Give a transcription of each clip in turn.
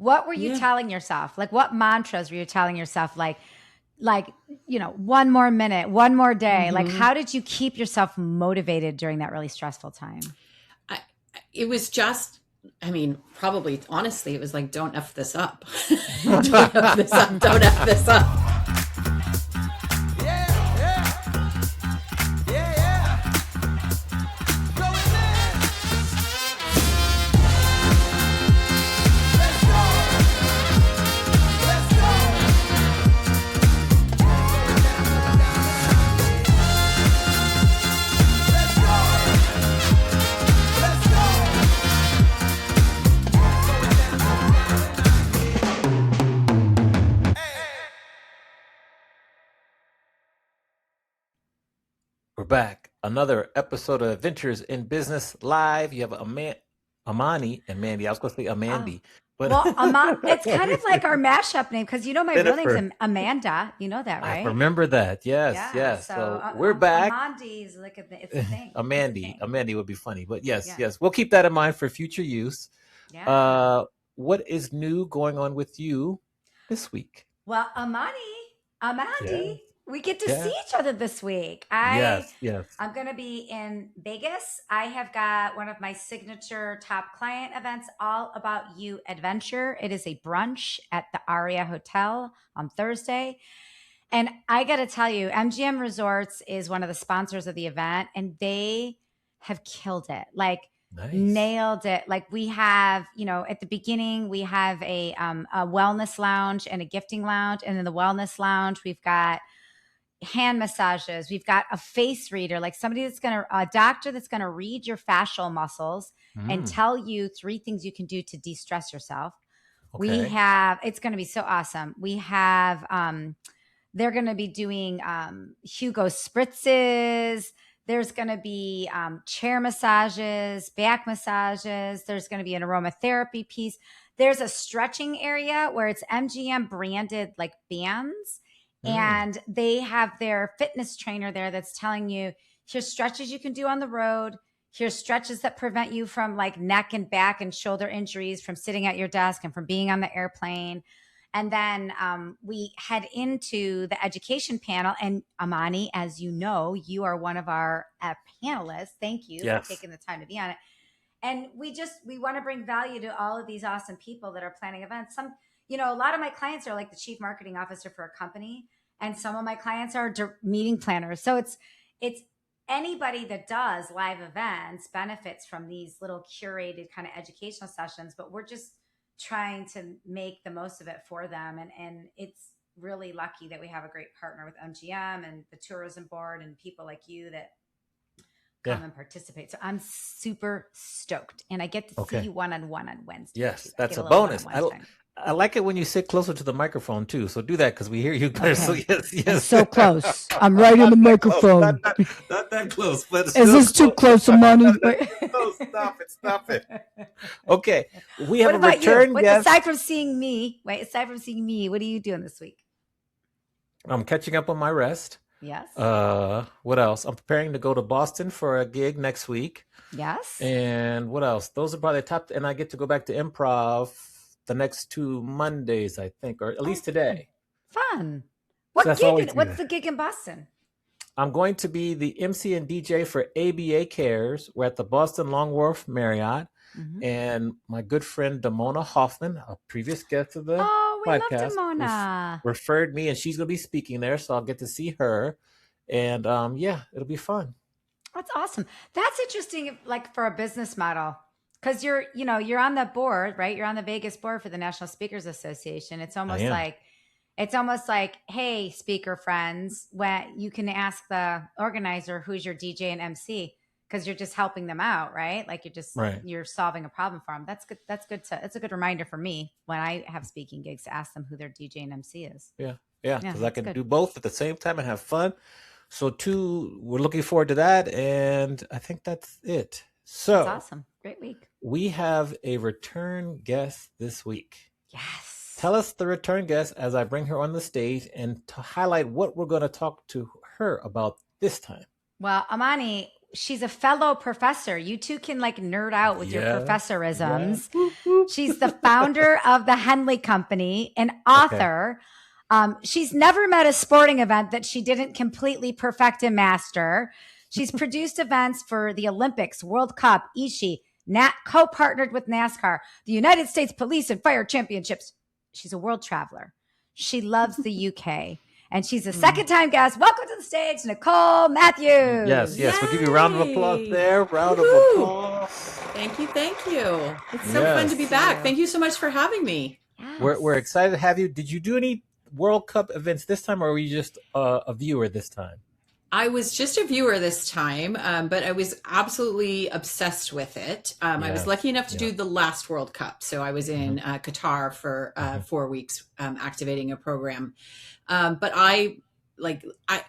What were you Yeah. telling yourself? Like, what mantras were you telling yourself? Like, one more minute, one more day. Like, how did you keep yourself motivated during that really stressful time? It was just, probably, honestly, it was like, don't F this up. Don't F this up. Don't F this up. We're back. Another episode of Adventures in Business Live. You have Amani and Mandy. I was going to say Amandy. But it's kind of like our mashup name because my real name's Amanda. You know that, right? I remember that. Yes. So we're back. Amandi's like it's a thing. Amandy would be funny, but yes. We'll keep that in mind for future use. Yeah. What is new going on with you this week? Well, Amandi. We get to see each other this week. Yes. I'm going to be in Vegas. I have got one of my signature top client events, All About You Adventure. It is a brunch at the Aria Hotel on Thursday. And I got to tell you, MGM Resorts is one of the sponsors of the event, and they have killed it. Like, nice. Nailed it. Like, we have, at the beginning, we have a wellness lounge and a gifting lounge. And in the wellness lounge, we've got hand massages. We've got a face reader, like somebody a doctor that's going to read your fascial muscles and tell you 3 things you can do to de-stress yourself. Okay. It's going to be so awesome. We have, they're going to be doing Hugo spritzes. There's going to be chair massages, back massages. There's going to be an aromatherapy piece. There's a stretching area where it's MGM branded like bands. And they have their fitness trainer there that's telling you, here's stretches you can do on the road. Here's stretches that prevent you from like neck and back and shoulder injuries from sitting at your desk and from being on the airplane. And then we head into the education panel. And Amani, as you know, you are one of our panelists. Thank you for taking the time to be on it. And we want to bring value to all of these awesome people that are planning events. A lot of my clients are like the chief marketing officer for a company, and some of my clients are meeting planners. So it's anybody that does live events benefits from these little curated kind of educational sessions, but we're just trying to make the most of it for them. And it's really lucky that we have a great partner with MGM and the tourism board and people like you that come and participate. So I'm super stoked, and I get to see you one-on-one on Wednesday. Yes, that's a bonus. I like it when you sit closer to the microphone too. So do that because we hear you better. Okay. So yes. So close. I'm right in the microphone. Not that close, but is this too close, Amani? Stop it. Okay, we have a return guest. Aside from seeing me, what are you doing this week? I'm catching up on my rest. Yes. What else? I'm preparing to go to Boston for a gig next week. Yes. And what else? Those are probably top. And I get to go back to improv the next 2 Mondays, I think, or at least today. Fun. What's the gig in Boston? I'm going to be the MC and DJ for ABA Cares. We're at the Boston Long Wharf Marriott. And my good friend Damona Hoffman, a previous guest of the podcast, love Damona. Referred me, and she's going to be speaking there, so I'll get to see her. And it'll be fun. That's awesome. That's interesting, like for a business model. Because you're on the board, right? You're on the Vegas board for the National Speakers Association. It's almost like, hey, speaker friends, when you can ask the organizer who's your DJ and MC, because you're just helping them out, right? Like you're solving a problem for them. That's good. It's a good reminder for me when I have speaking gigs to ask them who their DJ and MC is. Yeah. Because I can do both at the same time and have fun. So we're looking forward to that, and I think that's it. So that's awesome. Great week. We have a return guest this week. Yes. Tell us the return guest as I bring her on the stage and to highlight what we're going to talk to her about this time. Well, Amani, she's a fellow professor. You two can like nerd out with your professorisms. Yeah. She's the founder of the Henley Company, an author. She's never met a sporting event that she didn't completely perfect and master. She's produced events for the Olympics, World Cup, Ishi, co-partnered with NASCAR, the United States Police and Fire Championships. She's a world traveler. She loves the UK. And she's a second-time guest. Welcome to the stage, Nicole Matthews. Yes. Yay. We'll give you a round of applause there. Round of applause. Thank you. It's so fun to be back. Thank you so much for having me. Yes. We're excited to have you. Did you do any World Cup events this time, or were you just a viewer this time? I was just a viewer this time, but I was absolutely obsessed with it. I was lucky enough to do the last World Cup. So I was in Qatar for 4 weeks activating a program. But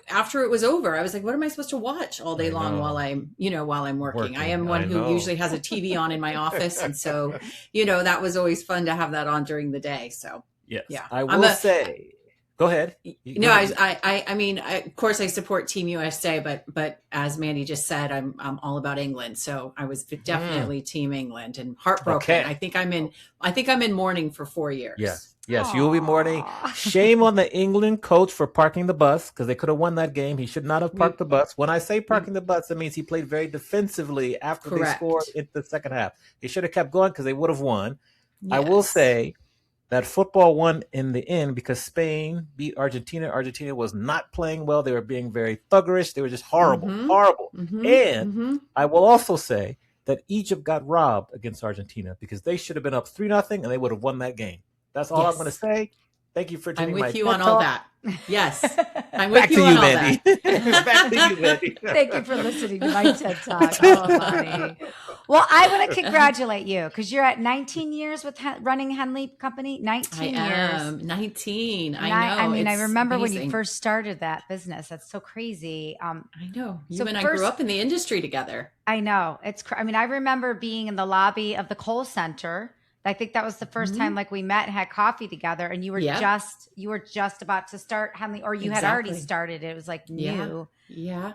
after it was over, I was like, what am I supposed to watch all day long while I'm working? I am one who usually has a TV on in my office. And so, that was always fun to have that on during the day. So, yes, yeah. I will say, go ahead. I mean, of course I support Team USA, but as Mandy just said, I'm all about England. So I was definitely Team England and heartbroken. Okay. I think I'm in mourning for 4 years. Yes, you will be mourning. Shame on the England coach for parking the bus, because they could have won that game. He should not have parked the bus. When I say parking the bus, it means he played very defensively after they scored in the second half. He should have kept going because they would have won. Yes. I will say that football won in the end because Spain beat Argentina. Argentina was not playing well. They were being very thuggerish. They were just horrible. And I will also say that Egypt got robbed against Argentina because they should have been up 3-0 and they would have won that game. That's all I'm going to say. Thank you for tuning in. I'm with you on all that. Yes. I'm with you on all Mandy. that. Back to you, Mandy. Thank you for listening to my TED Talk. Oh, funny. Well, I want to congratulate you because you're at 19 years with running Henley Company. 19 I years. am 19. I know. I mean, I remember amazing. when you first started that business. That's so crazy. I know. You and I grew up in the industry together. I know. I remember being in the lobby of the Kohl Center. I think that was the first time like we met and had coffee together, and you were just about to start Henley, or you had already started. It was like new. Yeah.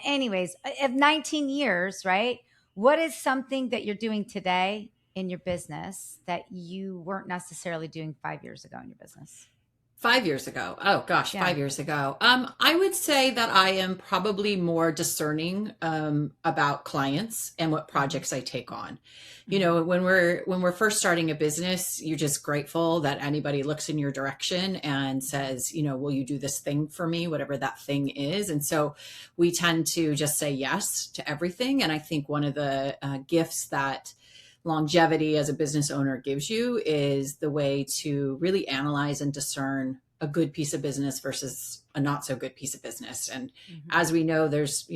Anyways, of 19 years, right? What is something that you're doing today in your business that you weren't necessarily doing 5 years ago in your business? 5 years ago. Oh gosh, 5 years ago. I would say that I am probably more discerning about clients and what projects I take on. You know, when we're first starting a business, you're just grateful that anybody looks in your direction and says, will you do this thing for me, whatever that thing is. And so we tend to just say yes to everything. And I think one of the gifts that longevity as a business owner gives you is the way to really analyze and discern a good piece of business versus a not so good piece of business. And as we know, there's,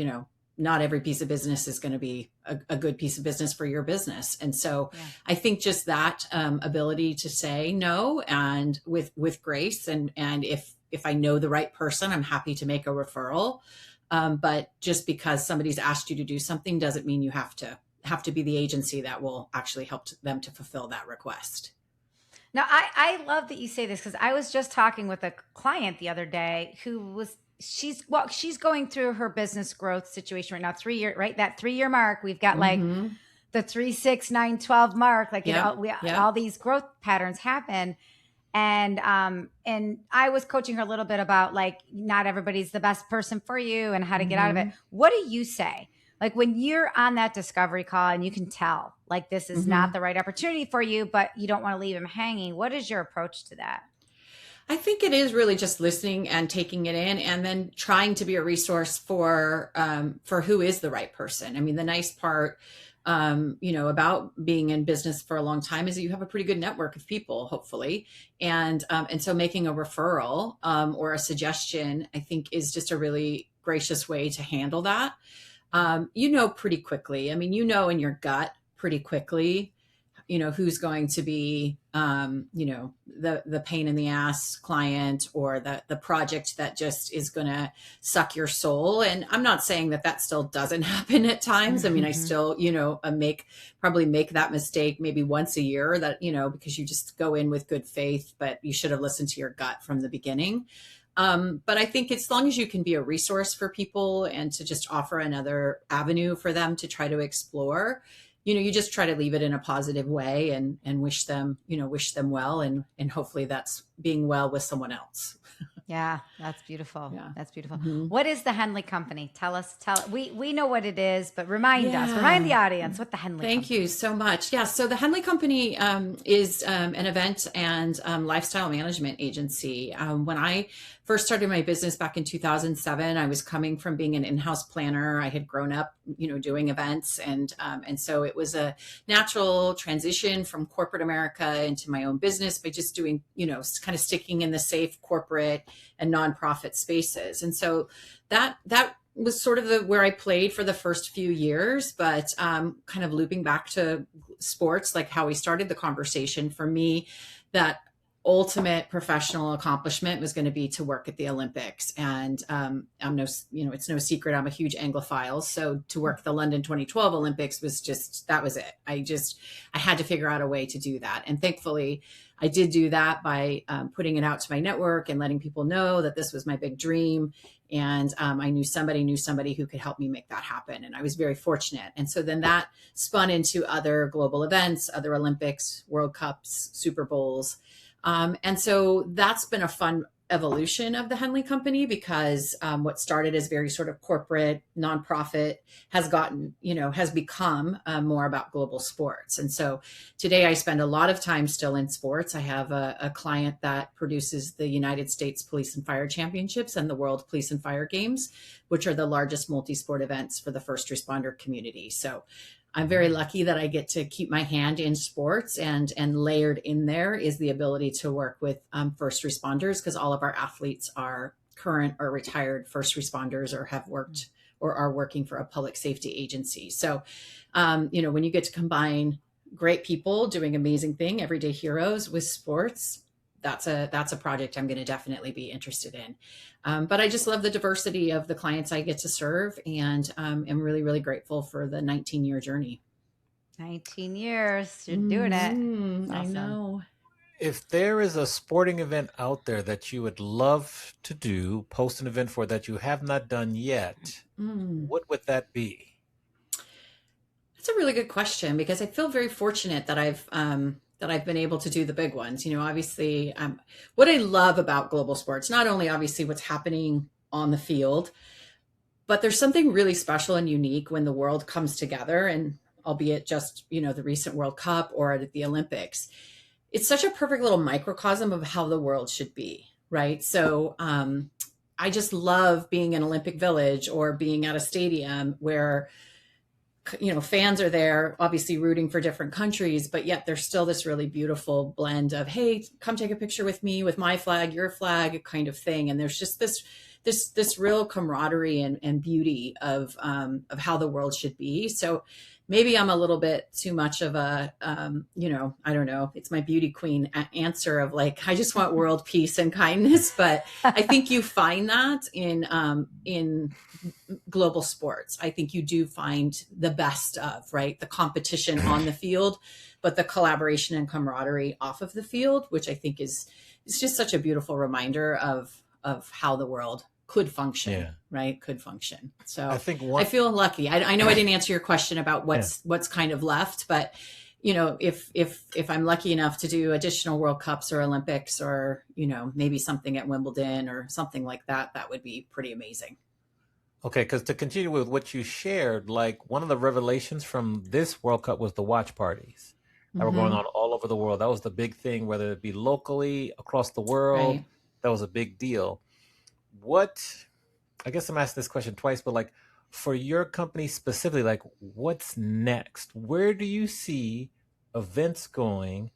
not every piece of business is going to be a good piece of business for your business. And so I think just that ability to say no and with grace. And if I know the right person, I'm happy to make a referral. But just because somebody's asked you to do something doesn't mean you have to be the agency that will actually help them to fulfill that request. Now, I love that you say this because I was just talking with a client the other day who she's going through her business growth situation right now. 3 year, right? That 3 year mark. We've got like the 3, 6, 9, 12 mark. Like all these growth patterns happen. And I was coaching her a little bit about like not everybody's the best person for you and how to get out of it. What do you say? Like when you're on that discovery call and you can tell like this is not the right opportunity for you, but you don't want to leave them hanging. What is your approach to that? I think it is really just listening and taking it in and then trying to be a resource for who is the right person. I mean, the nice part, about being in business for a long time is that you have a pretty good network of people, hopefully. And so making a referral or a suggestion, I think is just a really gracious way to handle that. Pretty quickly. I mean, in your gut pretty quickly, who's going to be, the pain in the ass client or the project that just is going to suck your soul. And I'm not saying that still doesn't happen at times. I mean, I still, probably make that mistake maybe once a year that, because you just go in with good faith, but you should have listened to your gut from the beginning. But I think as long as you can be a resource for people and to just offer another avenue for them to try to explore, you just try to leave it in a positive way and wish them well. And hopefully that's being well with someone else. Yeah, that's beautiful. Yeah. That's beautiful. Mm-hmm. What is the Henley Company? We know what it is, but remind the audience what the Henley Thank Company you so much. Yeah. So the Henley Company is an event and lifestyle management agency. When I first started my business back in 2007, I was coming from being an in-house planner. I had grown up, doing events. And so it was a natural transition from corporate America into my own business by just doing, kind of sticking in the safe corporate and nonprofit spaces. And so that was sort of where I played for the first few years, but kind of looping back to sports, like how we started the conversation, for me, that ultimate professional accomplishment was going to be to work at the Olympics. And it's no secret, I'm a huge Anglophile. So to work the London 2012 Olympics that was it. I had to figure out a way to do that. And thankfully, I did do that by putting it out to my network and letting people know that this was my big dream. And I knew somebody who could help me make that happen. And I was very fortunate. And so then that spun into other global events, other Olympics, World Cups, Super Bowls. And so that's been a fun evolution of the Henley Company, because what started as very sort of corporate nonprofit has become more about global sports. And so today I spend a lot of time still in sports. I have a client that produces the United States Police and Fire Championships and the World Police and Fire Games, which are the largest multi-sport events for the first responder community. So I'm very lucky that I get to keep my hand in sports, and layered in there is the ability to work with first responders, because all of our athletes are current or retired first responders or have worked or are working for a public safety agency. So, when you get to combine great people doing amazing thing, everyday heroes, with sports, that's a project I'm going to definitely be interested in. But I just love the diversity of the clients I get to serve, and am really, really grateful for the 19-year journey. 19 years. You're doing it. Awesome. I know. If there is a sporting event out there that you would love to post an event for that you have not done yet, what would that be? That's a really good question, because I feel very fortunate that I've been able to do the big ones. Obviously, what I love about global sports, not only obviously what's happening on the field, but there's something really special and unique when the world comes together, and albeit just, the recent World Cup or at the Olympics. It's such a perfect little microcosm of how the world should be, right? So I just love being in Olympic Village or being at a stadium where fans are there, obviously rooting for different countries, but yet there's still this really beautiful blend of, hey, come take a picture with me with my flag, your flag, kind of thing. And there's just this real camaraderie and beauty of how the world should be. So maybe I'm a little bit too much of a, I don't know, it's my beauty queen answer of like, I just want world peace and kindness. But I think you find that in global sports. I think you do find the best of, right, the competition on the field, but the collaboration and camaraderie off of the field, which I think is just such a beautiful reminder of how the world could function, right? Could function. So I feel lucky. I know I didn't answer your question about what's kind of left, but if I'm lucky enough to do additional World Cups or Olympics or, maybe something at Wimbledon or something like that, that would be pretty amazing. Okay, because to continue with what you shared, like one of the revelations from this World Cup was the watch parties that were going on all over the world. That was the big thing, whether it be locally, across the world, that was a big deal. I guess I'm asking this question twice, but like for your company specifically, like what's next? Where do you see events going?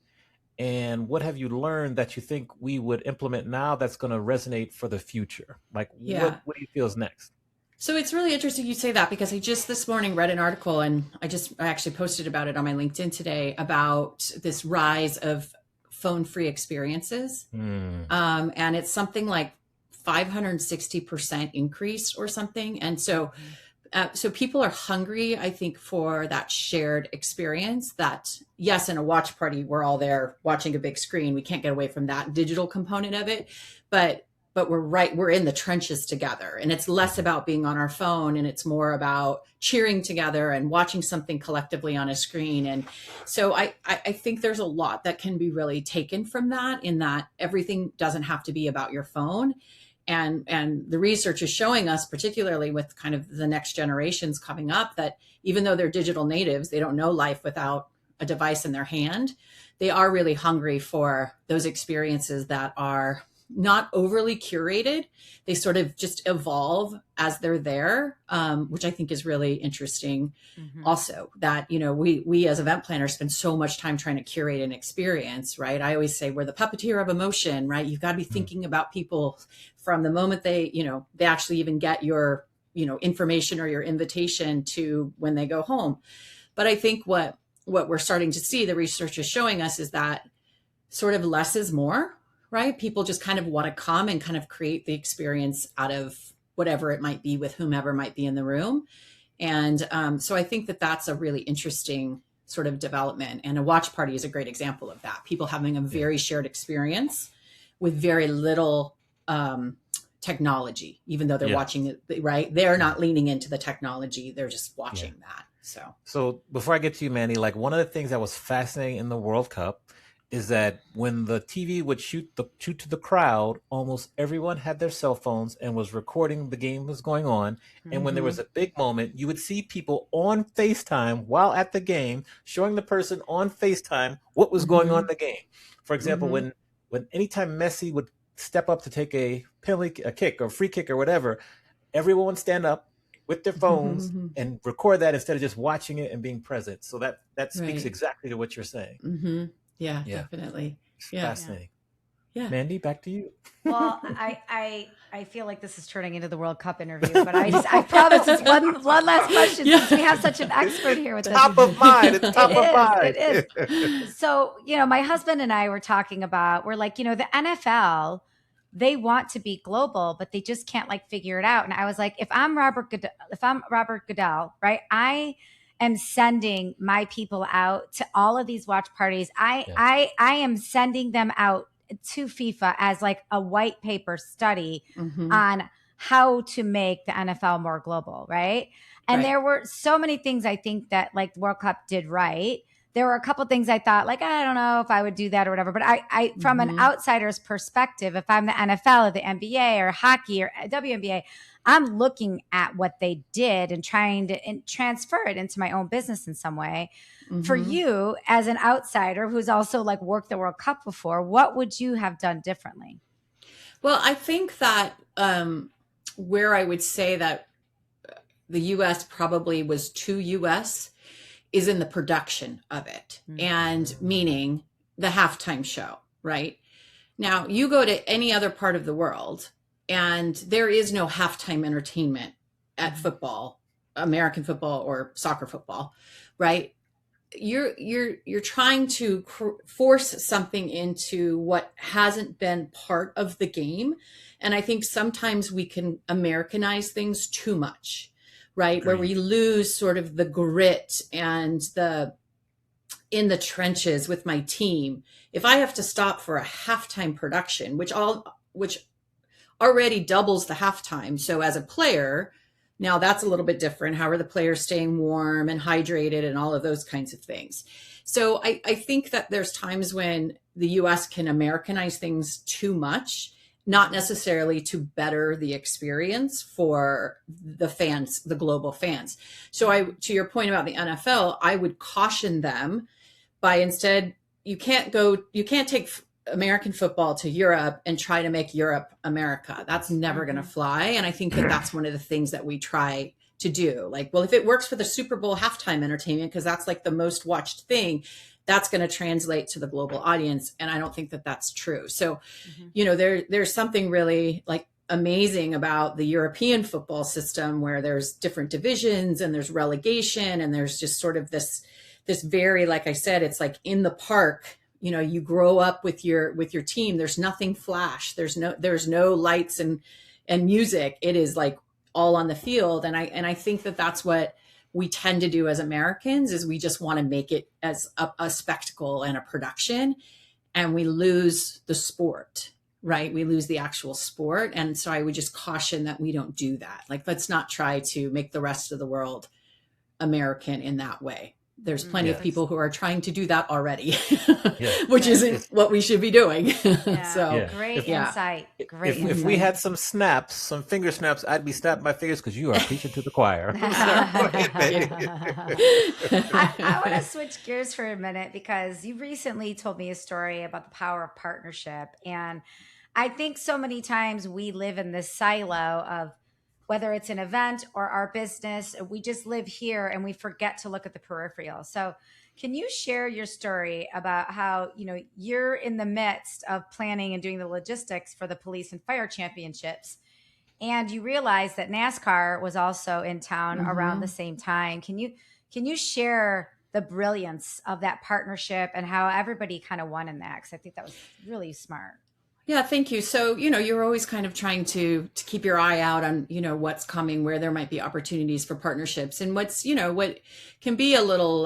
And what have you learned that you think we would implement now that's going to resonate for the future? Like what do you feel is next? So it's really interesting you say that, because I just this morning read an article, and I actually posted about it on my LinkedIn today, about this rise of phone-free experiences. And it's something like 560% increase or something. And so people are hungry, I think, for that shared experience that, yes, in a watch party, we're all there watching a big screen. We can't get away from that digital component of it. But we're in the trenches together, and it's less about being on our phone, and it's more about cheering together and watching something collectively on a screen. And so I think there's a lot that can be really taken from that, in that everything doesn't have to be about your phone. And the research is showing us, particularly with kind of the next generations coming up, that even though they're digital natives, they don't know life without a device in their hand. They are really hungry for those experiences that are not overly curated. They sort of just evolve as they're there, which I think is really interesting. Also, that, we as event planners spend so much time trying to curate an experience, right? I always say we're the puppeteer of emotion, right? You've got to be thinking about people from the moment they actually even get your, information or your invitation to when they go home. But I think what we're starting to see, the research is showing us, is that sort of less is more. Right? People just kind of want to come and kind of create the experience out of whatever it might be with whomever might be in the room. And so I think that that's a really interesting sort of development. And a watch party is a great example of that. People having a very shared experience with very little technology, even though they're watching it, right? They're not leaning into the technology. They're just watching that. So before I get to you, Mandy, like one of the things that was fascinating in the World Cup is that when the TV would shoot to the crowd, almost everyone had their cell phones and was recording the game was going on. And when there was a big moment, you would see people on FaceTime while at the game, showing the person on FaceTime what was going on in the game. For example, when anytime Messi would step up to take a penalty, a kick or free kick or whatever, everyone would stand up with their phones and record that instead of just watching it and being present. So that speaks exactly to what you're saying. Yeah, definitely. Fascinating. Yeah. Mandy, back to you. Well, I feel like this is turning into the World Cup interview, but I promise it's one last question since we have such an expert here with top of mind. It's top of mind. It is. So, my husband and I were talking about, we're like, the NFL, they want to be global, but they just can't figure it out. And I was like, if I'm Robert Goodell, right? I am sending my people out to all of these watch parties. I am sending them out to FIFA as a white paper study on how to make the NFL more global, right? And there were so many things I think that the World Cup did right. There were a couple things I thought I don't know if I would do that or whatever. But I from an outsider's perspective, if I'm the NFL or the NBA or hockey or WNBA, I'm looking at what they did and trying to transfer it into my own business in some way. For you, as an outsider who's also worked the World Cup before, what would you have done differently? Well, I think that where I would say that the U.S. probably was too U.S. is in the production of it, and meaning the halftime show, right? Now, you go to any other part of the world, and there is no halftime entertainment at football, American football or soccer football, right? You're trying to force something into what hasn't been part of the game. And I think sometimes we can Americanize things too much, right? Where we lose sort of the grit and the in the trenches with my team. If I have to stop for a halftime production, which already doubles the halftime. So as a player, now that's a little bit different. How are the players staying warm and hydrated and all of those kinds of things? So I think that there's times when the US can Americanize things too much, not necessarily to better the experience for the fans, the global fans. So to your point about the NFL, I would caution them by instead, you can't take American football to Europe and try to make Europe America. That's never going to fly. And I think that that's one of the things that we try to do. If it works for the Super Bowl halftime entertainment, because that's the most watched thing, that's going to translate to the global audience. And I don't think that that's true. So, there's something really amazing about the European football system where there's different divisions and there's relegation and there's just sort of this very, like I said, it's in the park. You grow up with your team. There's nothing flash. There's no lights and music. It is all on the field. And I think that that's what we tend to do as Americans is we just want to make it as a spectacle and a production, and we lose the sport. right? We lose the actual sport. And so I would just caution that we don't do that. Like, let's not try to make the rest of the world American in that way. There's plenty of people who are trying to do that already, which isn't what we should be doing. So great insight. Great insight. If we had some snaps, some finger snaps, I'd be snapping my fingers because you are preaching to the choir. I want to switch gears for a minute because you recently told me a story about the power of partnership. And I think so many times we live in this silo of whether it's an event or our business, we just live here and we forget to look at the peripheral. So can you share your story about how, you're in the midst of planning and doing the logistics for the police and fire championships, and you realized that NASCAR was also in town around the same time. Can you share the brilliance of that partnership and how everybody kind of won in that? Because I think that was really smart. Yeah, thank you. So, you're always kind of trying to keep your eye out on, what's coming, where there might be opportunities for partnerships. And what can be a little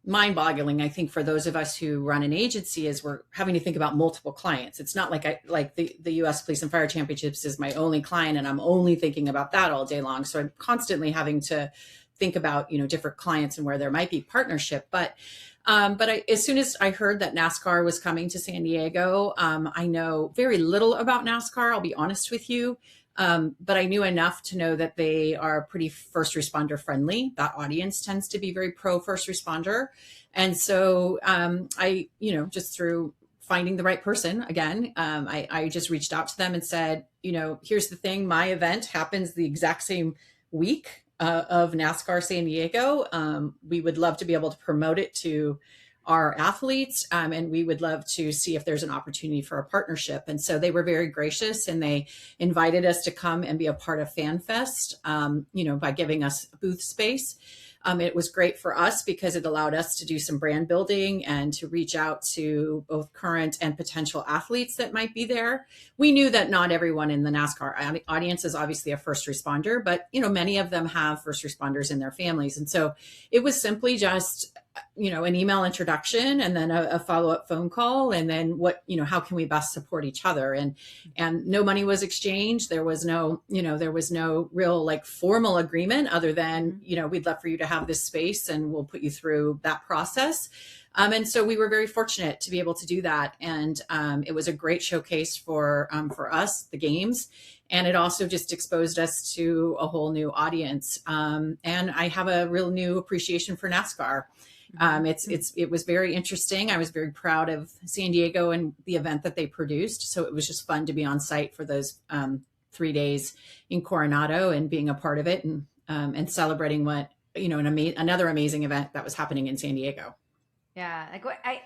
mind boggling, I think, for those of us who run an agency is we're having to think about multiple clients. It's not like the U.S. Police and Fire Championships is my only client and I'm only thinking about that all day long. So I'm constantly having to think about, different clients and where there might be partnership. But as soon as I heard that NASCAR was coming to San Diego, I know very little about NASCAR, I'll be honest with you. But I knew enough to know that they are pretty first responder friendly. That audience tends to be very pro first responder. And so I, just through finding the right person, again, I just reached out to them and said, here's the thing, my event happens the exact same week of NASCAR San Diego. We would love to be able to promote it to our athletes, and we would love to see if there's an opportunity for a partnership. And so they were very gracious and they invited us to come and be a part of FanFest, by giving us booth space. It was great for us because it allowed us to do some brand building and to reach out to both current and potential athletes that might be there. We knew that not everyone in the NASCAR audience is obviously a first responder, but many of them have first responders in their families. And so it was simply just an email introduction and then a follow-up phone call. And then how can we best support each other? And no money was exchanged. There was no real formal agreement other than, we'd love for you to have this space and we'll put you through that process. And so we were very fortunate to be able to do that. And it was a great showcase for us, the games. And it also just exposed us to a whole new audience. And I have a real new appreciation for NASCAR. It was very interesting. I was very proud of San Diego and the event that they produced. So it was just fun to be on site for those 3 days in Coronado and being a part of it and celebrating another amazing event that was happening in San Diego. Yeah.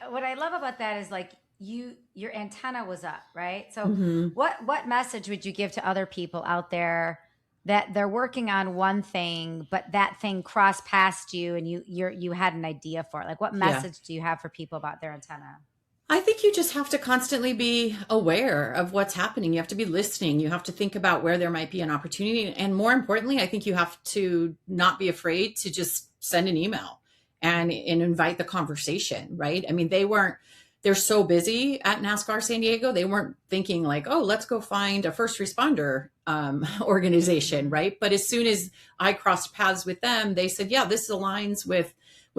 What I love about that is your antenna was up, right? So what message would you give to other people out there that they're working on one thing, but that thing crossed past you and you had an idea for it? What message do you have for people about their antenna? I think you just have to constantly be aware of what's happening. You have to be listening. You have to think about where there might be an opportunity. And more importantly, I think you have to not be afraid to just send an email and invite the conversation, right? I mean, they're so busy at NASCAR San Diego. They weren't thinking let's go find a first responder organization, right? But as soon as I crossed paths with them, they said, yeah, this aligns with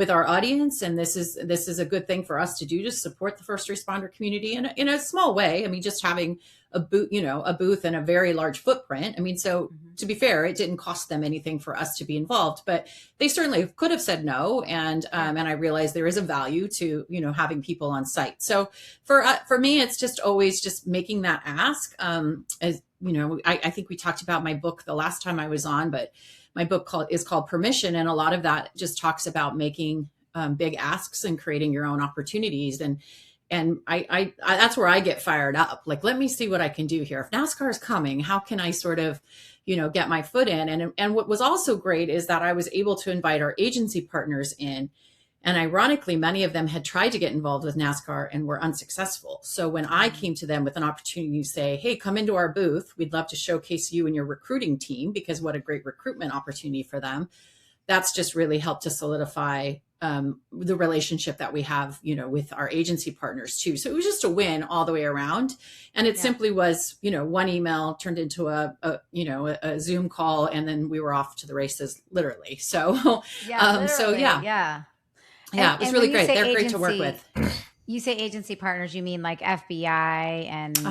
our audience. And this is a good thing for us to do to support the first responder community in a small way. I mean, just having a booth and a very large footprint. I mean, so to be fair, it didn't cost them anything for us to be involved, but they certainly could have said no. And I realized there is a value to, having people on site. So for me, it's just always just making that ask. As I think we talked about my book the last time I was on, but my book is called Permission. And a lot of that just talks about making big asks and creating your own opportunities. And I that's where I get fired up. Let me see what I can do here. If NASCAR is coming, how can I sort of, get my foot in? And what was also great is that I was able to invite our agency partners in. And ironically, many of them had tried to get involved with NASCAR and were unsuccessful. So when I came to them with an opportunity to say, hey, come into our booth, we'd love to showcase you and your recruiting team, because what a great recruitment opportunity for them. That's just really helped to solidify the relationship that we have, with our agency partners too. So it was just a win all the way around. And it simply was, one email turned into a Zoom call, and then we were off to the races, literally. So, it was really great. They're great to work with. You say agency partners, you mean like FBI and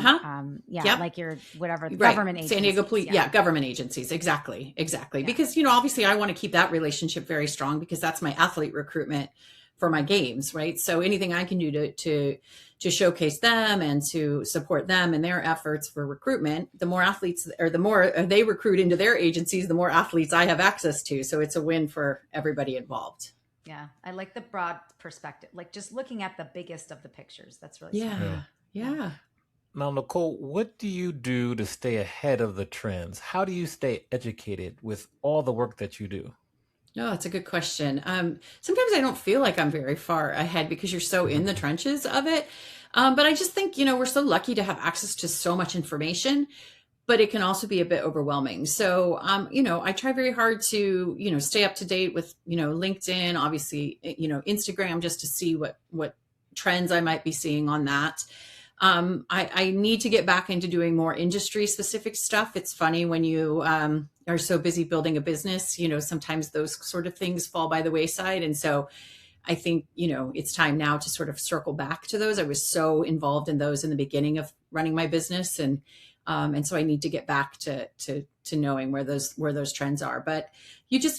like your whatever government agencies. San Diego Police, government agencies. Exactly. Because obviously I want to keep that relationship very strong, because that's my athlete recruitment for my games, right? So anything I can do to showcase them and to support them in their efforts for recruitment, the more athletes, or the more they recruit into their agencies, the more athletes I have access to. So it's a win for everybody involved. Yeah, I like the broad perspective, like just looking at the biggest of the pictures. That's really smart. Yeah. Now, Nicole, what do you do to stay ahead of the trends? How do you stay educated with all the work that you do? No, that's a good question. Sometimes I don't feel like I'm very far ahead because you're so in the trenches of it. But I just think, we're so lucky to have access to so much information, but it can also be a bit overwhelming. So, I try very hard to, stay up to date with, LinkedIn, obviously, Instagram, just to see what trends I might be seeing on that. I need to get back into doing more industry specific stuff. It's funny when you are so busy building a business, sometimes those sort of things fall by the wayside. And so I think, it's time now to sort of circle back to those. I was so involved in those in the beginning of running my business. And so I need to get back to knowing where those trends are. But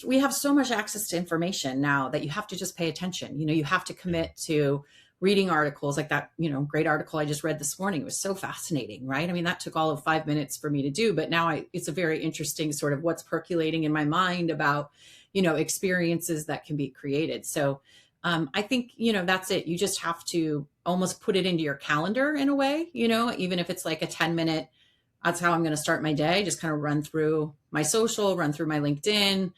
we have so much access to information now that you have to just pay attention. You have to commit to reading articles like that, great article I just read this morning. It was so fascinating, right? I mean, that took all of 5 minutes for me to do, but now it's a very interesting sort of what's percolating in my mind about, experiences that can be created. So I think, that's it. You just have to almost put it into your calendar in a way, even if it's like a 10-minute, that's how I'm going to start my day. Just kind of run through my social, run through my LinkedIn,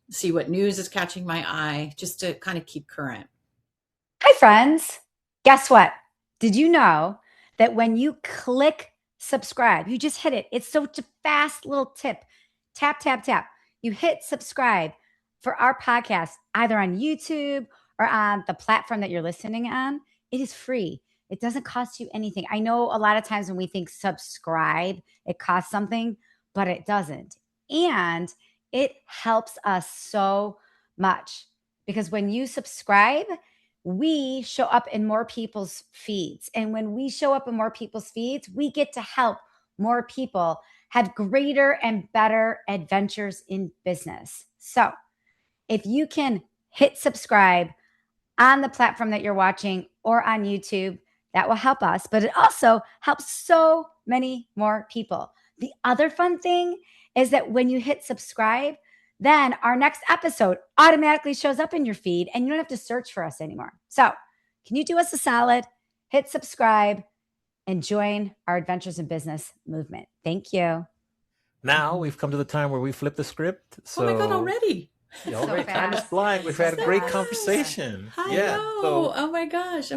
see what news is catching my eye, just to kind of keep current. Hi, friends. Guess what? Did you know that when you click subscribe, you just hit it. It's such a fast little tip. Tap, tap, tap. You hit subscribe for our podcast, either on YouTube or on the platform that you're listening on. It is free. It doesn't cost you anything. I know a lot of times when we think subscribe, it costs something, but it doesn't. And it helps us so much, because when you subscribe, we show up in more people's feeds. And when we show up in more people's feeds, we get to help more people have greater and better adventures in business. So if you can hit subscribe on the platform that you're watching or on YouTube, that will help us, but it also helps so many more people. The other fun thing is that when you hit subscribe, then our next episode automatically shows up in your feed and you don't have to search for us anymore. So can you do us a solid? Hit subscribe and join our Adventures in Business movement. Thank you. Now we've come to the time where we flip the script. So, oh my God, already. Already, time is flying. We've had a great conversation. I know. So, oh my gosh.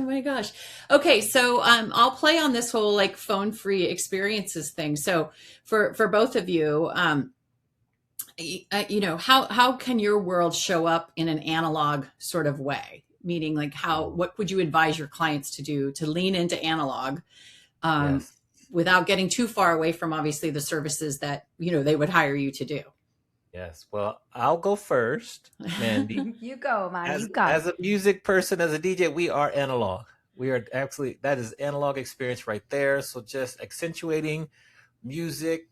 Okay, so I'll play on this whole like phone-free experiences thing. So for both of you, how can your world show up in an analog sort of way? Meaning, like, what would you advise your clients to do to lean into analog, without getting too far away from obviously the services that they would hire you to do? Yes. Well, I'll go first, Mandy. You go, man. You go. As a music person, as a DJ, we are analog. We are absolutely, that is analog experience right there. So just accentuating music,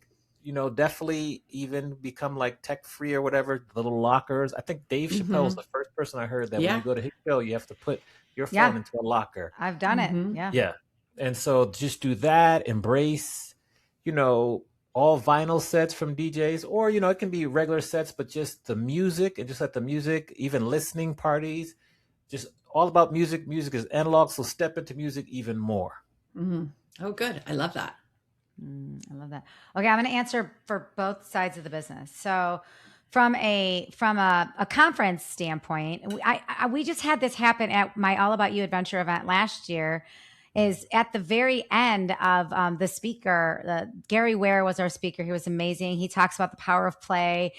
definitely even become like tech free or whatever, little lockers. I think Dave Chappelle was the first person I heard that when you go to his show, you have to put your phone into a locker. I've done it. Yeah. Yeah. And so just do that, embrace, all vinyl sets from DJs, or, it can be regular sets, but just the music and just let the music, even listening parties, just all about music. Music is analog. So step into music even more. Mm-hmm. Oh, good. I love that. I love that. Okay. I'm going to answer for both sides of the business. So from a conference standpoint, we just had this happen at my All About You Adventure event last year. Is at the very end of the speaker, Gary Ware was our speaker. He was amazing. He talks about the power of play.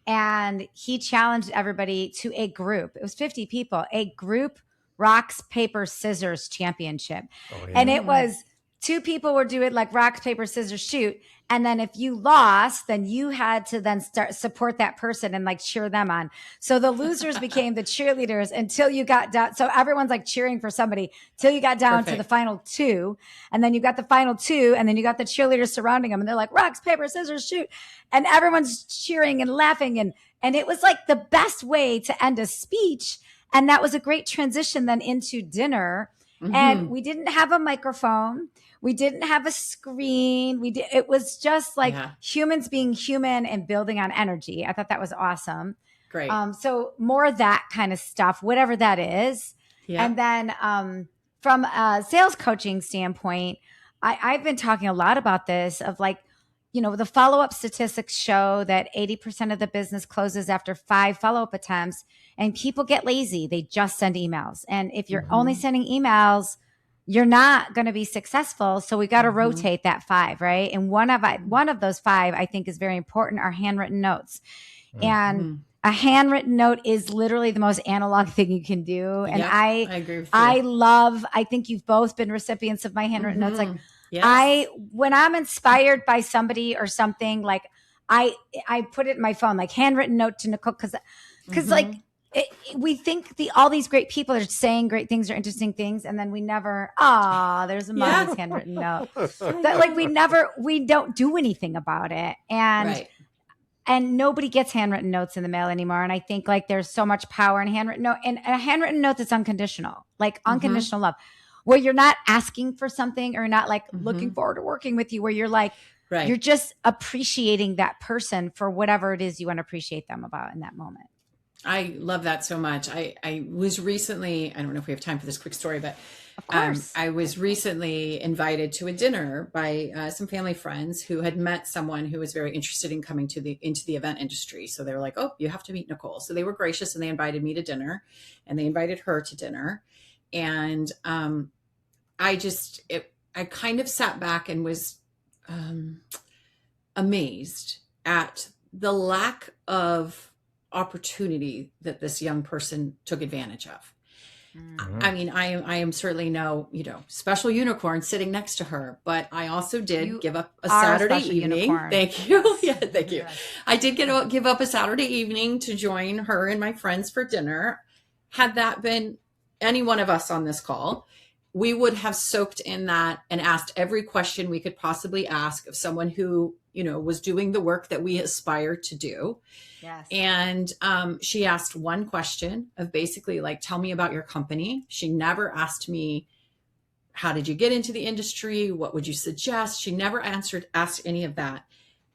and he challenged everybody to a group. It was 50 people, a group rocks, paper, scissors championship. Oh, yeah. And it was 2 people were doing like rocks, paper, scissors, shoot. And then if you lost, then you had to then start support that person and like cheer them on. So the losers became the cheerleaders until you got down. So everyone's like cheering for somebody till you got down to the final 2. And then you got the final 2 and then you got the cheerleaders surrounding them and they're like rocks, paper, scissors, shoot. And everyone's cheering and laughing. And it was like the best way to end a speech. And that was a great transition then into dinner. Mm-hmm. And we didn't have a microphone. We didn't have a screen. It was just like humans being human and building on energy. I thought that was awesome. Great. So more of that kind of stuff, whatever that is. Yeah. And then from a sales coaching standpoint, I've been talking a lot about this of like, the follow-up statistics show that 80% of the business closes after 5 follow-up attempts, and people get lazy. They just send emails. And if you're only sending emails, you're not going to be successful. So we got to rotate that 5, right? And one of those 5, I think, is very important, are handwritten notes. And a handwritten note is literally the most analog thing you can do. And I agree with you. I think you've both been recipients of my handwritten notes. Like, yes. When I'm inspired by somebody or something, like I put it in my phone, like handwritten note to Nicole, because like we think all these great people are saying great things or interesting things, and then we never. There's a mommy's handwritten note. That like we don't do anything about it, and nobody gets handwritten notes in the mail anymore. And I think like there's so much power in handwritten note, and a handwritten note that's unconditional, like unconditional love. Where you're not asking for something or not like looking forward to working with you, where you're like, you're just appreciating that person for whatever it is you want to appreciate them about in that moment. I love that so much. I was recently, I don't know if we have time for this quick story, but of course. I was recently invited to a dinner by some family friends who had met someone who was very interested in coming into the event industry. So they were like, oh, you have to meet Nicole. So they were gracious and they invited me to dinner, and they invited her to dinner. And I kind of sat back and was amazed at the lack of opportunity that this young person took advantage of. I mean, I am certainly no, special unicorn sitting next to her, but I also did give up a Saturday evening. Unicorn. Thank you. Yes. Yeah, thank you. Yes. I did give up a Saturday evening to join her and my friends for dinner. Had that been any one of us on this call, we would have soaked in that and asked every question we could possibly ask of someone who, was doing the work that we aspire to do. Yes. And she asked one question of basically like, tell me about your company. She never asked me, how did you get into the industry? What would you suggest? She never asked any of that.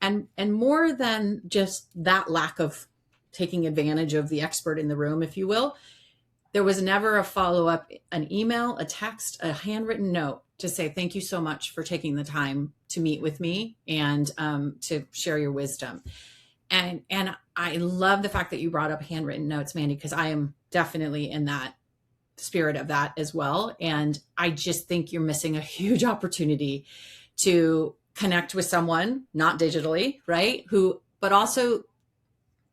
And more than just that lack of taking advantage of the expert in the room, if you will, there was never a follow-up, an email, a text, a handwritten note to say, thank you so much for taking the time to meet with me and to share your wisdom. And I love the fact that you brought up handwritten notes, Mandy, because I am definitely in that spirit of that as well. And I just think you're missing a huge opportunity to connect with someone, not digitally, right? But also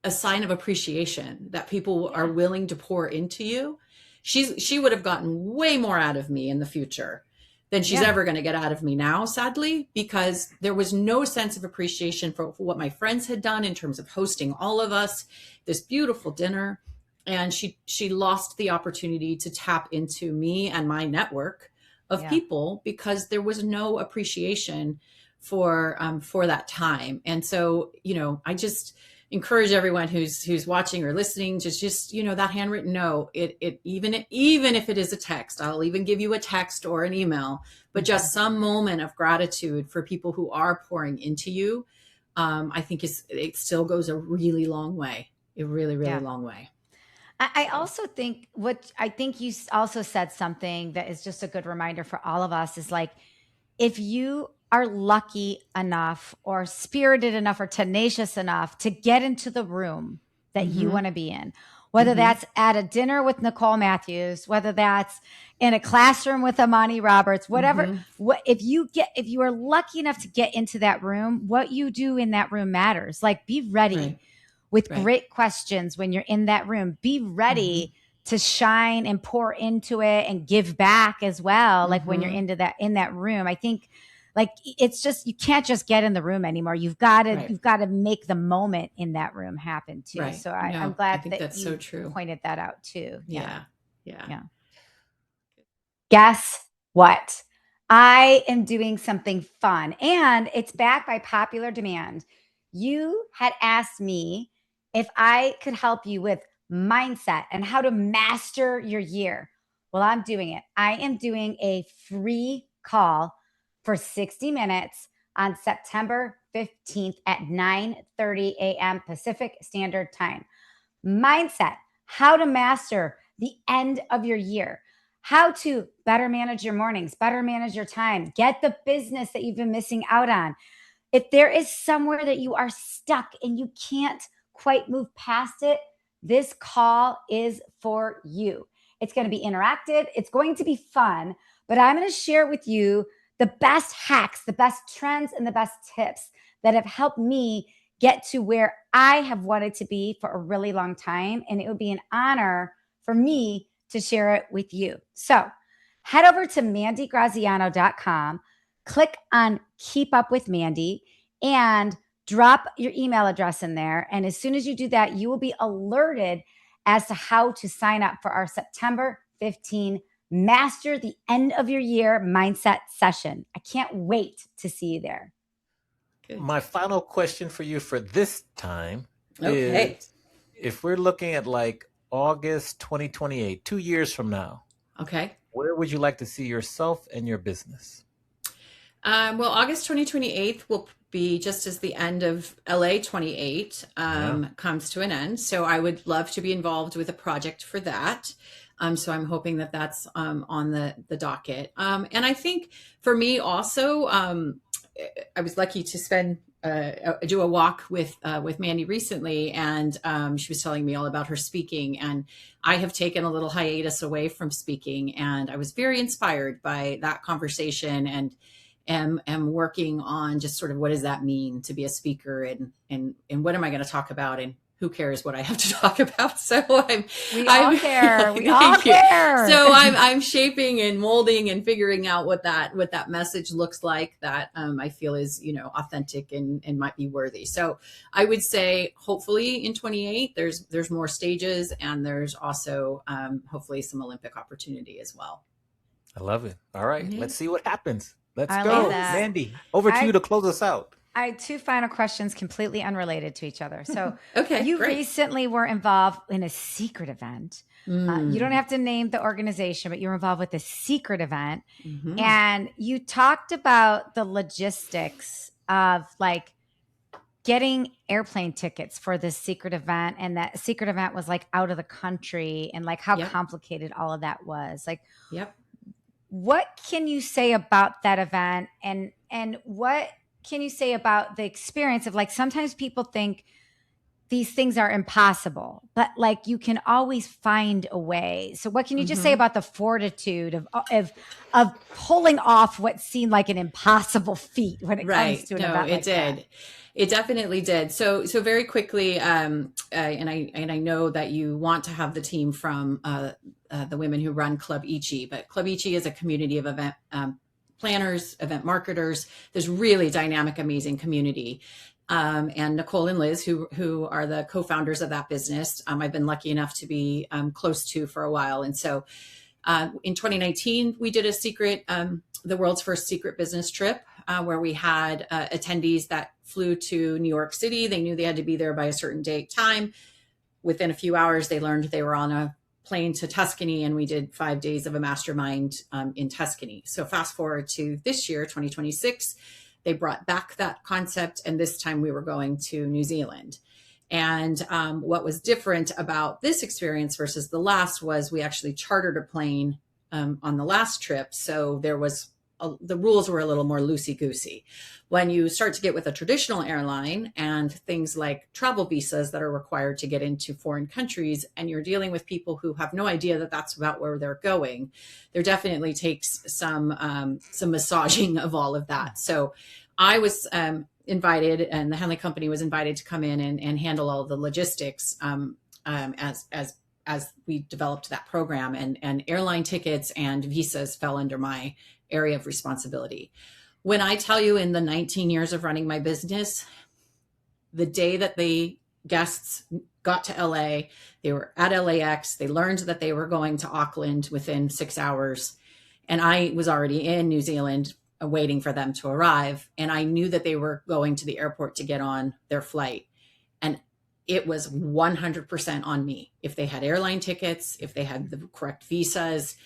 a sign of appreciation that people are willing to pour into you. She would have gotten way more out of me in the future than she's ever going to get out of me now, sadly, because there was no sense of appreciation for what my friends had done in terms of hosting all of us this beautiful dinner. And she lost the opportunity to tap into me and my network of people because there was no appreciation for that time. And so, I just encourage everyone who's watching or listening to just that handwritten note, even if it is a text, I'll even give you a text or an email, but just some moment of gratitude for people who are pouring into you. I think it still goes a really long way, a really, really long way. I also think you also said something that is just a good reminder for all of us is like, if you are lucky enough or spirited enough or tenacious enough to get into the room that you want to be in, whether that's at a dinner with Nicole Matthews, whether that's in a classroom with Amani Roberts, whatever, if you are lucky enough to get into that room, what you do in that room matters. Like, be ready. Right. with great questions when you're in that room. Be ready to shine and pour into it and give back as well. Like when you're in that room, I think like it's just, you can't just get in the room anymore. You've got to make the moment in that room happen too. Right. So I'm glad that that's you so true. pointed that out too. Yeah. Guess what? I am doing something fun, and it's backed by popular demand. You had asked me if I could help you with mindset and how to master your year. Well, I'm doing it. I am doing a free call for 60 minutes on September 15th at 9:30 a.m. Pacific Standard Time. Mindset, how to master the end of your year, how to better manage your mornings, better manage your time, get the business that you've been missing out on. If there is somewhere that you are stuck and you can't quite move past it, this call is for you. It's going to be interactive. It's going to be fun, but I'm going to share with you the best hacks, the best trends, and the best tips that have helped me get to where I have wanted to be for a really long time. And it would be an honor for me to share it with you. So head over to mandygraziano.com, click on Keep Up with Mandy, and drop your email address in there. And as soon as you do that, you will be alerted as to how to sign up for our September 15 Master the End of Your Year Mindset session. I can't wait to see you there. Good. My final question for you for this time is, if we're looking at like August 2028, 2 years from now, where would you like to see yourself and your business? Well, August 2028 will be just as the end of LA 28 comes to an end. So I would love to be involved with a project for that. So I'm hoping that that's on the docket. And I think for me also, I was lucky to do a walk with Mandy recently, and she was telling me all about her speaking, and I have taken a little hiatus away from speaking, and I was very inspired by that conversation, and am working on just sort of what does that mean to be a speaker, and what am I going to talk about, and who cares what I have to talk about? So we all care. So I'm shaping and molding and figuring out what that message looks like that I feel is, authentic and might be worthy. So I would say hopefully in 28 there's more stages, and there's also hopefully some Olympic opportunity as well. I love it. All right, let's see what happens. Let's I go, Mandy. Over to you to close us out. I had two final questions completely unrelated to each other. So you great. recently were involved in a secret event. You don't have to name the organization, but you were involved with a secret event. Mm-hmm. And you talked about the logistics of like getting airplane tickets for this secret event. And that secret event was like out of the country, and like how complicated all of that was. Like, what can you say about that event? And what can you say about the experience of, like, sometimes people think these things are impossible, but like you can always find a way. So what can you just say about the fortitude of pulling off what seemed like an impossible feat when it comes to an event like that? It definitely did. So very quickly, and I know that you want to have the team from the women who run Club Ichi, but Club Ichi is a community of event planners, event marketers. There's really dynamic, amazing community. And Nicole and Liz, who are the co-founders of that business, I've been lucky enough to be close to for a while. And so in 2019, we did the world's first secret business trip, where we had attendees that flew to New York City. They knew they had to be there by a certain date time. Within a few hours, they learned they were on a plane to Tuscany, and we did 5 days of a mastermind in Tuscany. So fast forward to this year, 2026, they brought back that concept, and this time we were going to New Zealand. And what was different about this experience versus the last was we actually chartered a plane on the last trip. So there was the rules were a little more loosey-goosey. When you start to get with a traditional airline and things like travel visas that are required to get into foreign countries, and you're dealing with people who have no idea that that's about where they're going, there definitely takes some massaging of all of that. So I was invited, and the Henley Company was invited to come in and handle all the logistics as we developed that program, and airline tickets and visas fell under my area of responsibility. When I tell you, in the 19 years of running my business, the day that the guests got to LA, they were at LAX, they learned that they were going to Auckland within 6 hours. And I was already in New Zealand waiting for them to arrive. And I knew that they were going to the airport to get on their flight. And it was 100% on me. If they had airline tickets, if they had the correct visas,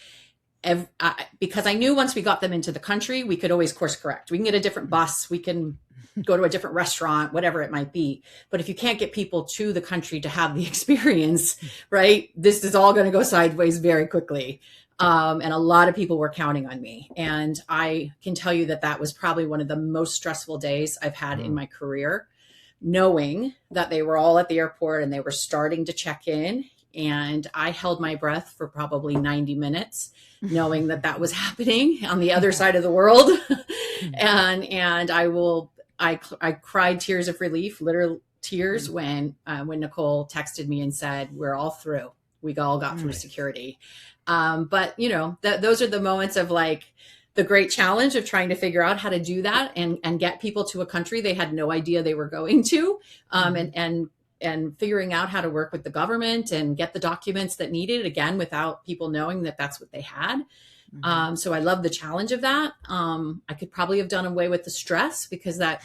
because I knew once we got them into the country, we could always course correct. We can get a different bus. We can go to a different restaurant, whatever it might be. But if you can't get people to the country to have the experience, right, this is all going to go sideways very quickly. And a lot of people were counting on me. And I can tell you that that was probably one of the most stressful days I've had in my career, knowing that they were all at the airport and they were starting to check in. And I held my breath for probably 90 minutes, knowing that that was happening on the other side of the world. and I cried tears of relief, literal tears, when Nicole texted me and said, we're all through. We all got through security. But you know, those are the moments of like the great challenge of trying to figure out how to do that and get people to a country they had no idea they were going to, and figuring out how to work with the government and get the documents that needed, again, without people knowing that that's what they had. So I love the challenge of that. I could probably have done away with the stress, because that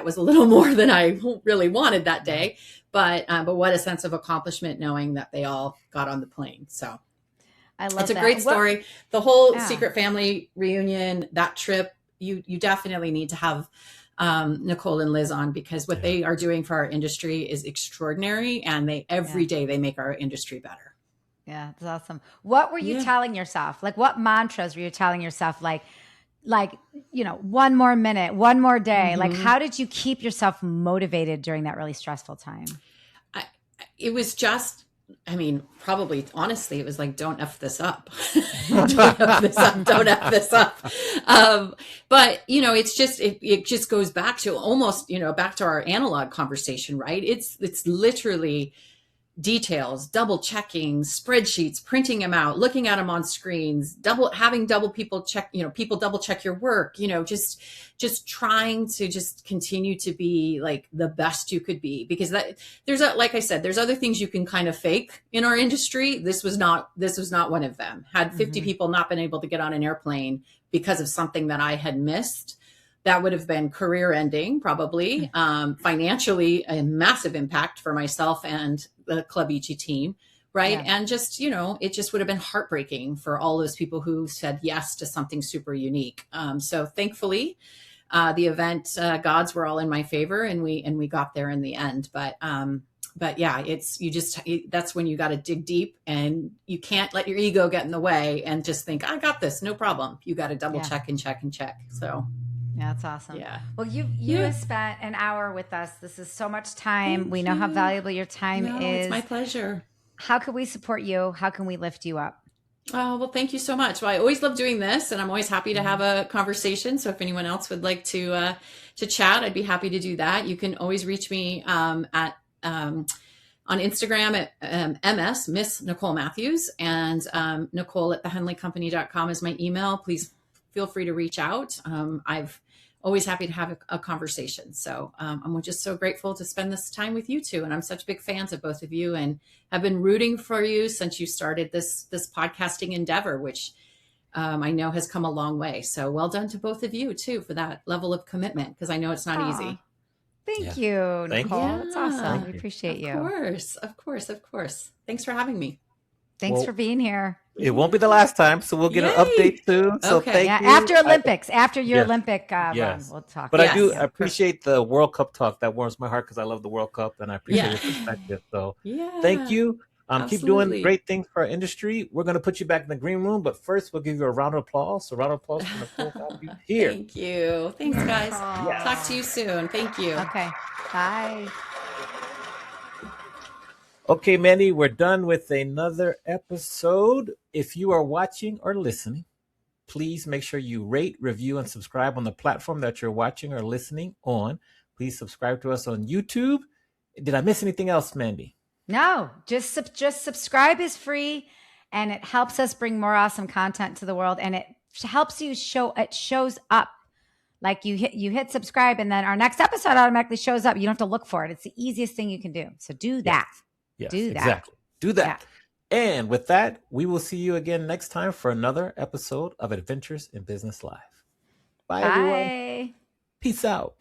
was a little more than I really wanted that day. But what a sense of accomplishment knowing that they all got on the plane. So I love it's a that. great story. The whole secret family reunion, that trip, you definitely need to have Nicole and Liz on, because what they are doing for our industry is extraordinary, and every day they make our industry better. Yeah, that's awesome. What were you telling yourself? Like, what mantras were you telling yourself? Like, you know, one more minute, one more day. Like, how did you keep yourself motivated during that really stressful time? It was just, I mean, probably, honestly, it was like, don't F this up. Don't F this up. Don't F this up. But, you know, it's just, it just goes back to almost, you know, back to our analog conversation, right? It's literally details, double checking, spreadsheets, printing them out, looking at them on screens, having people check, you know, people double check your work, you know, just trying to just continue to be like the best you could be, because like I said, there's other things you can kind of fake in our industry. This was not one of them. Had 50 people not been able to get on an airplane because of something that I had missed, that would have been career ending, probably, financially, a massive impact for myself and the Club Ichi team. Right. Yeah. And just, you know, it just would have been heartbreaking for all those people who said yes to something super unique. So thankfully, the event gods were all in my favor, and we got there in the end. But yeah, that's when you got to dig deep, and you can't let your ego get in the way and just think, I got this, no problem. You got to double check and check and check. So. Yeah, that's awesome. Yeah. Well, you have spent an hour with us. This is so much time. We know how valuable your time is. It's my pleasure. How can we support you? How can we lift you up? Oh, well, thank you so much. Well, I always love doing this, and I'm always happy to have a conversation. So if anyone else would like to chat, I'd be happy to do that. You can always reach me on Instagram at Miss Nicole Matthews, and Nicole at thehenleycompany.com is my email. Please feel free to reach out. I've always happy to have a conversation. So I'm just so grateful to spend this time with you two. And I'm such big fans of both of you, and have been rooting for you since you started this podcasting endeavor, which I know has come a long way. So well done to both of you too, for that level of commitment, because I know it's not easy. Thank you, Nicole. That's awesome. We appreciate you. Of course. Thanks for having me. Thanks for being here. It won't be the last time, so we'll get an update soon. So thank you. After Olympics, after your Olympic run, we'll talk. But I appreciate the World Cup talk. That warms my heart, because I love the World Cup, and I appreciate your perspective. So thank you. Keep doing great things for our industry. We're going to put you back in the green room, but first we'll give you a round of applause. So round of applause for Nicole Matthews here. Thank you. Thanks, guys. Talk to you soon. Thank you. Okay. Bye. Okay, Manny, we're done with another episode. If you are watching or listening, please make sure you rate, review, and subscribe on the platform that you're watching or listening on. Please subscribe to us on YouTube. Did I miss anything else, Mandy? No, just subscribe is free, and it helps us bring more awesome content to the world, and it helps you it shows up. Like you hit subscribe, and then our next episode automatically shows up. You don't have to look for it. It's the easiest thing you can do. So do that. Yes, do that. Exactly. Do that. Yeah. And with that, we will see you again next time for another episode of Adventures in Business Live. Bye. Everyone. Peace out.